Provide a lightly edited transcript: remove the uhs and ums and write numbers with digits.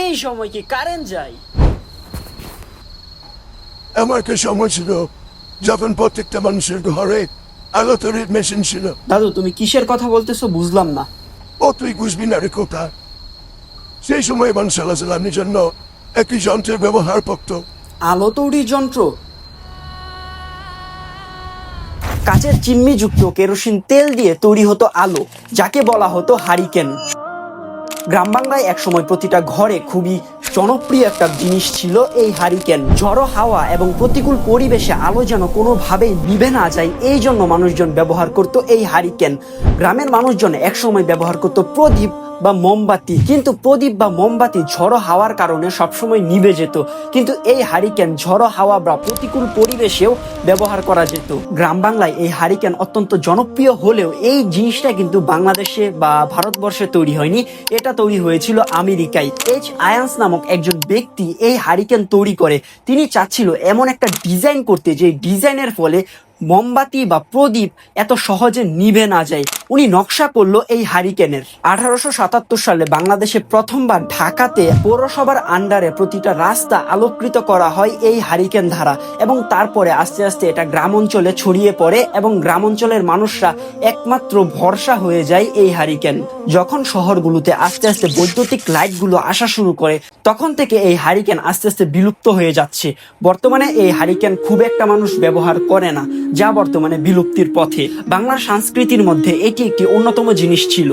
এই সময় কি কারেন্ট যায়? আমার একটা সময় ছিল যখন প্রত্যেকটা মানুষের ঘরে আলো তৈরির মেশিন ছিল। দাদু, তুমি কিসের কথা বলতেছো বুঝলাম না। ও তুই বুঝবি না রে কথা। সেই সময় মানুষ আলো জ্বালানোর জন্য একটি যন্ত্রের ব্যবহার করত। আলো তৈরির যন্ত্র? কাচের চিমনিযুক্ত কেরোসিন তেল দিয়ে তৈরি হতো আলো, যাকে বলা হতো হারিকেন। গ্রাম বাংলায় একসময় প্রতিটা ঘরে খুবই জনপ্রিয় একটা জিনিস ছিল এই হারিকেন। ঝড়ো হাওয়া এবং প্রতিকূল পরিবেশে আলো যেন কোনোভাবেই নিভে না যায়, এই জন্য মানুষজন ব্যবহার করত এই হারিকেন। গ্রামের মানুষজন একসময় ব্যবহার করত প্রদীপ বা মোমবাতি, কিন্তু প্রদীপ বা মোমবাতি ঝড়ো হাওয়ার কারণে সবসময় নিভে যেত, কিন্তু এই হারিকেন ঝড়ো হাওয়া বা প্রতিকূল পরিবেশেও ব্যবহার করা যেত। গ্রাম বাংলায় এই হারিকেন অত্যন্ত জনপ্রিয় হলেও এই জিনিসটা কিন্তু বাংলাদেশে বা ভারতবর্ষে তৈরি হয়নি, এটা তৈরি হয়েছিল আমেরিকায়। এইচ আয়ান্স নামক একজন ব্যক্তি এই হারিকেন তৈরি করে। তিনি চাচ্ছিল এমন একটা ডিজাইন করতে, যে ডিজাইনের ফলে মোমবাতি বা প্রদীপ এত সহজে নিভে না যায়। উনি নকশা করলো এই হারিকেনের। 1877 সালে বাংলাদেশে প্রথমবার ঢাকাতে পৌরসভার আন্ডারে প্রতিটা রাস্তা আলোকৃত করা হয় এই হারিকেন দ্বারা, এবং তারপরে আস্তে আস্তে এটা গ্রাম অঞ্চলে ছড়িয়ে পড়ে এবং গ্রাম অঞ্চলের মানুষরা একমাত্র ভরসা হয়ে যায় এই হারিকেন। যখন শহরগুলোতে আস্তে আস্তে বৈদ্যুতিক লাইটগুলো আসা শুরু করে, তখন থেকে এই হারিকেন আস্তে আস্তে বিলুপ্ত হয়ে যাচ্ছে। বর্তমানে এই হারিকেন খুব একটা মানুষ ব্যবহার করে না, যা বর্তমানে বিলুপ্তির পথে। বাংলার সংস্কৃতির মধ্যে এটি একটি অন্যতম জিনিস ছিল।